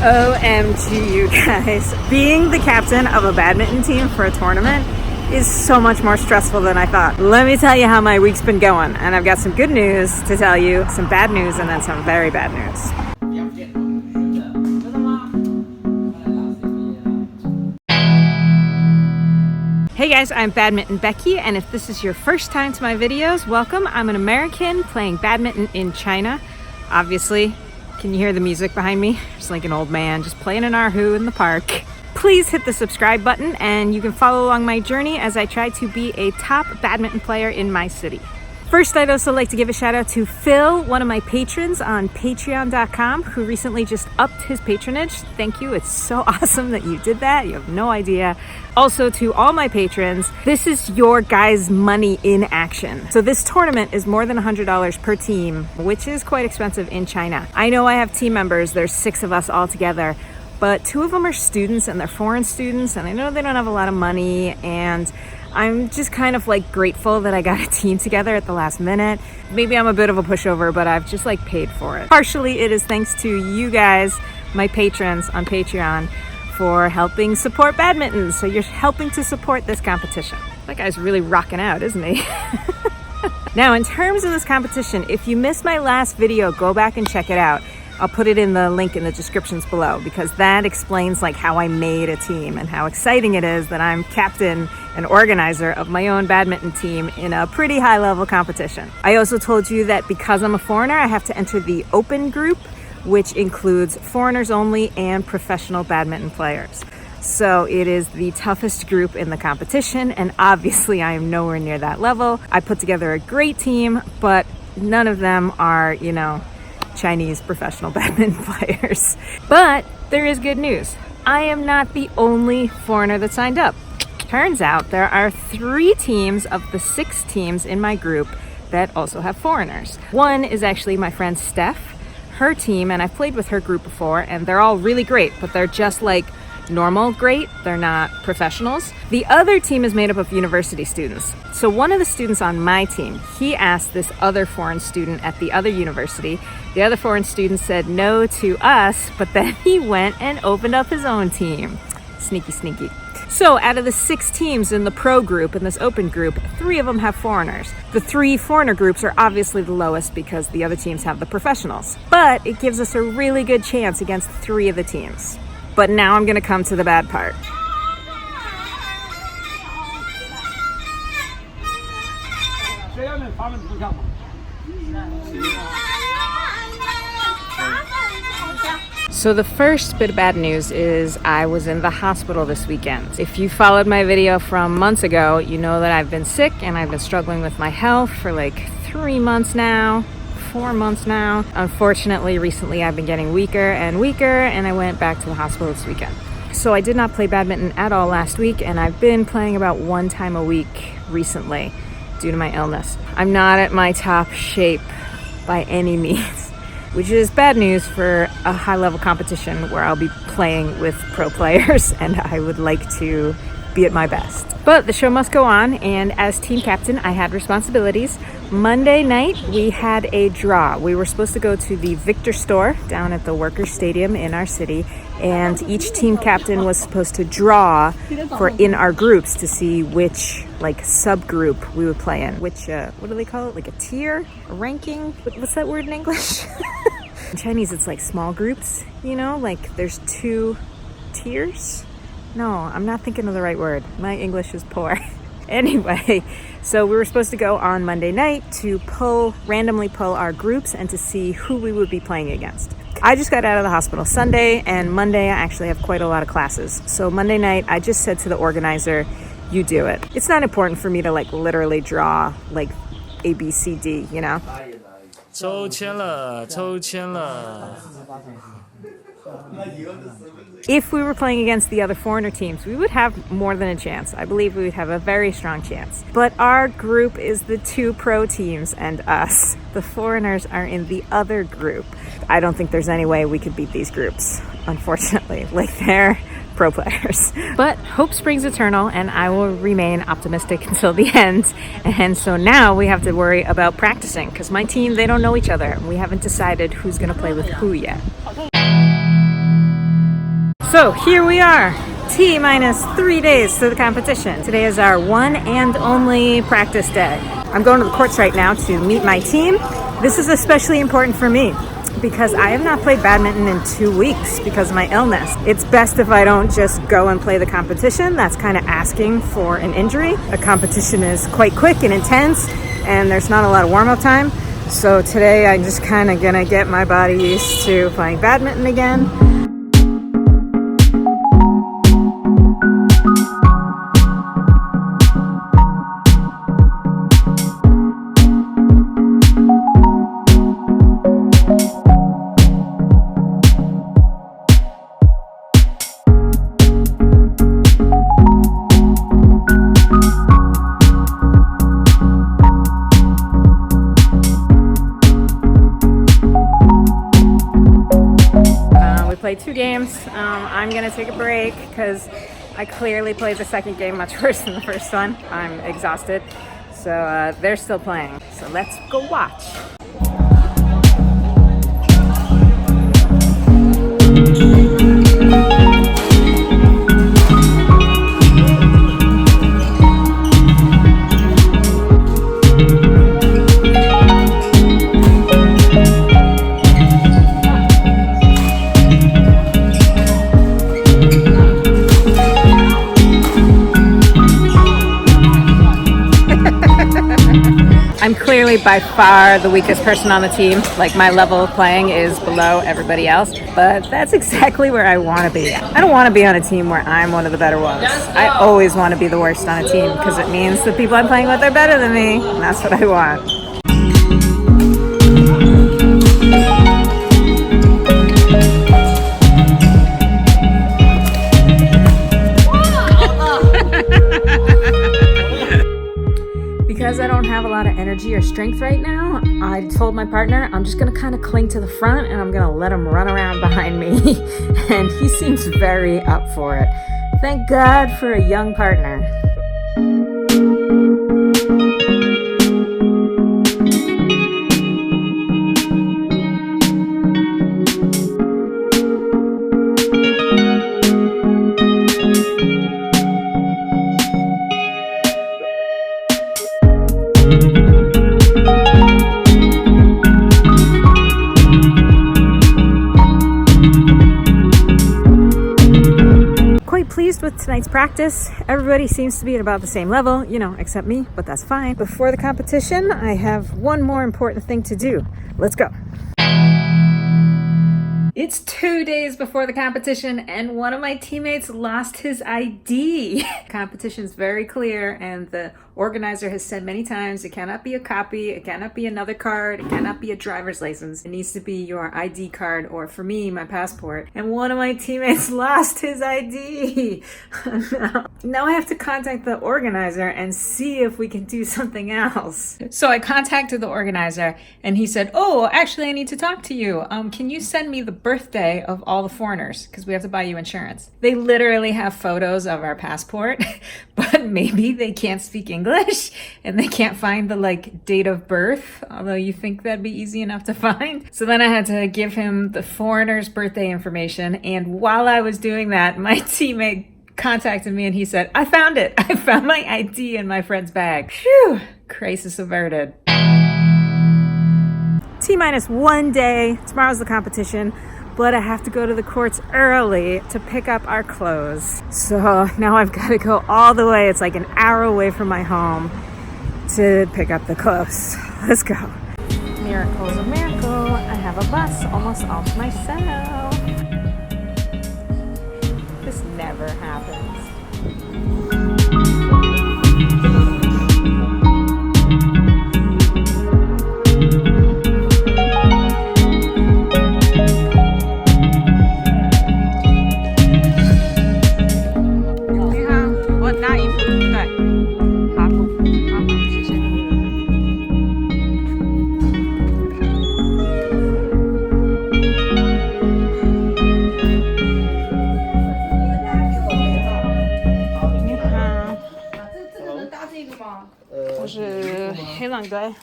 OMG, you guys. Being the captain of a badminton team for a tournament is so much more stressful than I thought. Let me tell you how my week's been going. And I've got some good news to tell you, some bad news, and then some very bad news. Hey guys, I'm Badminton Becky, and if this is your first time to my videos, welcome. I'm an American playing badminton in China. Obviously, can you hear the music behind me? Just like an old man just playing an erhu in the park. Please hit the subscribe button and you can follow along my journey as I try to be a top badminton player in my city. First, I'd also like to give a shout out to Phil, one of my patrons on patreon.com, who recently just upped his patronage. Thank you. It's so awesome that you did that. You have no idea. Also, to all my patrons, this is your guys' money in action. So this tournament is more than $100 per team, which is quite expensive in China. I know I have team members. There's 6 of us all together, but 2 of them are students and they're foreign students, and I know they don't have a lot of money, and I'm just kind of like grateful that I got a team together at the last minute. Maybe I'm a bit of a pushover, but I've just like paid for it. Partially it is thanks to you guys, my patrons on Patreon, for helping support badminton. So you're helping to support this competition. That guy's really rocking out, isn't he? Now, in terms of this competition, if you missed my last video, go back and check it out. I'll put it in the link in the descriptions below, because that explains like how I made a team and how exciting it is that I'm captain and organizer of my own badminton team in a pretty high level competition. I also told you that because I'm a foreigner, I have to enter the open group, which includes foreigners only and professional badminton players. So it is the toughest group in the competition, and obviously I am nowhere near that level. I put together a great team, but none of them are, you know, Chinese professional badminton players. But there is good news. I am not the only foreigner that signed up. Turns out there are 3 teams of the 6 teams in my group that also have foreigners. One is actually my friend Steph, her team, and I've played with her group before, and they're all really great, but they're just like normal great. They're not professionals. The other team is made up of university students. So one of the students on my team, he asked this other foreign student at the other university. The other foreign student said no to us, but then he went and opened up his own team. Sneaky, sneaky. So out of the 6 teams in the pro group, in this open group, 3 of them have foreigners. The 3 foreigner groups are obviously the lowest because the other teams have the professionals. But it gives us a really good chance against 3 of the teams. But now I'm gonna come to the bad part. So the first bit of bad news is I was in the hospital this weekend. If you followed my video from months ago, you know that I've been sick and I've been struggling with my health for like 3 months now. 4 months now. Unfortunately, recently I've been getting weaker and weaker, and I went back to the hospital this weekend. So I did not play badminton at all last week, and I've been playing about 1 time a week recently due to my illness. I'm not at my top shape by any means, which is bad news for a high-level competition where I'll be playing with pro players, and I would like to be at my best. But the show must go on, and as team captain, I had responsibilities. Monday night, we had a draw. We were supposed to go to the Victor store down at the Workers' Stadium in our city, and each team captain was supposed to draw for in our groups to see which like subgroup we would play in. Which, what do they call it? Like a tier? A ranking? What's that word in English? In Chinese, it's like small groups, you know? Like there's 2 tiers? No, I'm not thinking of the right word. My English is poor. Anyway, so we were supposed to go on Monday night to randomly pull our groups and to see who we would be playing against. I just got out of the hospital Sunday, and Monday I actually have quite a lot of classes. So Monday night, I just said to the organizer, you do it. It's not important for me to like literally draw like A, B, C, D, you know? 抽签了，抽签了。 If we were playing against the other foreigner teams, we would have more than a chance. I believe we would have a very strong chance. But our group is the 2 pro teams and us. The foreigners are in the other group. I don't think there's any way we could beat these groups, unfortunately. Like, they're pro players. But hope springs eternal, and I will remain optimistic until the end. And so now we have to worry about practicing, because my team, they don't know each other. We haven't decided who's going to play with who yet. 谢谢。 So 谢谢。 now we have to worry about practicing because my team, they don't know each other. We haven't decided who's going to play with who yet. 谢谢。 谢谢。So here we are, T minus 3 days to the competition. Today is our one and only practice day. I'm going to the courts right now to meet my team. This is especially important for me because I have not played badminton in 2 weeks because of my illness. It's best if I don't just go and play the competition. That's kind of asking for an injury. A competition is quite quick and intense and there's not a lot of warm-up time. So today I'm just kind of gonna get my body used to playing badminton again. Played 2 games. I'm gonna take a break because I clearly played the second game much worse than the first one. I'm exhausted. So they're still playing. So let's go watch. I'm clearly by far the weakest person on the team. Like, my level of playing is below everybody else, but that's exactly where I want to be. I don't want to be on a team where I'm one of the better ones. I always want to be the worst on a team because it means the people I'm playing with are better than me, and that's what I want. Because I don't have a lot of energy or strength right now, I told my partner I'm just gonna kind of cling to the front and I'm gonna let him run around behind me. And he seems very up for it. Thank God for a young partner. Pleased with tonight's practice. Everybody seems to be at about the same level, you know, except me, but that's fine. Before the competition, I have one more important thing to do. Let's go. It's 2 days before the competition and one of my teammates lost his ID. Competition's very clear and the organizer has said many times it cannot be a copy, it cannot be another card, it cannot be a driver's license. It needs to be your ID card, or for me, my passport. And one of my teammates lost his ID. Now I have to contact the organizer and see if we can do something else. So I contacted the organizer and he said, oh, actually I need to talk to you. Can you send me the birthday of all the foreigners? Because we have to buy you insurance. They literally have photos of our passport, but maybe they can't speak English and they can't find the date of birth, although you think that'd be easy enough to find. So then I had to give him the foreigner's birthday information, and while I was doing that, my teammate contacted me and he said, I found it. I found my ID in my friend's bag. Phew, crisis averted. T minus 1 day. Tomorrow's the competition, but I have to go to the courts early to pick up our clothes. So now I've got to go all the way. It's like an hour away from my home to pick up the clothes. Let's go. Miracle's a miracle. I have a bus almost all to myself. This never happens.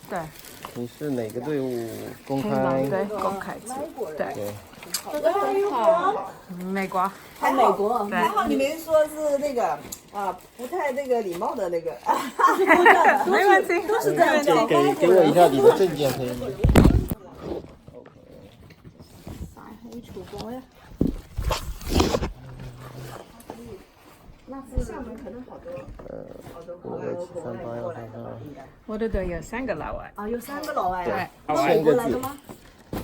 对，你是哪个队伍公开？黑狼队公开组，对。对。美国。还美国，对还好你没说是那个不太那个礼貌的那个，没问题，都是这样叫。给我一下你的证件可以吗？啥还有球包呀？那是厦门可能好多56738要看看。我的队有3个老外。啊，有3个老外对啊，是美国来的吗？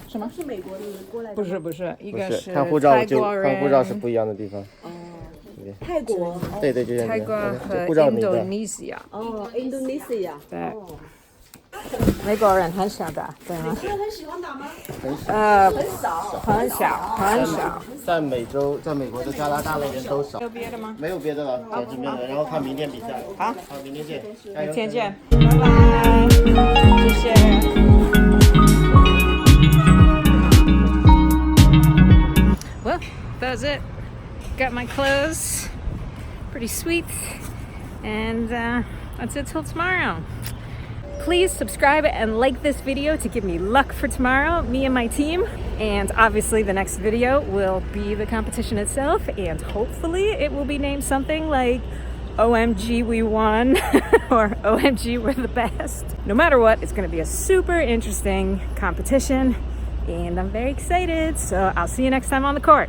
什么是美国的人过来的？不是，一不个是看护照就泰国人看护照是不一样的地方。泰国。对对，就像泰国和护照名印度字。尼西亚。哦，Indonesia。对。美国人很少打，对吗？你们很喜欢打吗？很少。在美洲，在美国的加拿大那边都少。有别的吗？没有别的了，就这边的。然后看明天比赛。好，好，明天见，加油！明天见，拜拜，谢谢。Well, that was it. Got my clothes. Pretty sweet. And that's it till tomorrow. Please subscribe and like this video to give me luck for tomorrow, me and my team. And obviously the next video will be the competition itself, and hopefully it will be named something like OMG we won or OMG we're the best. No matter what, it's going to be a super interesting competition and I'm very excited. So I'll see you next time on the court.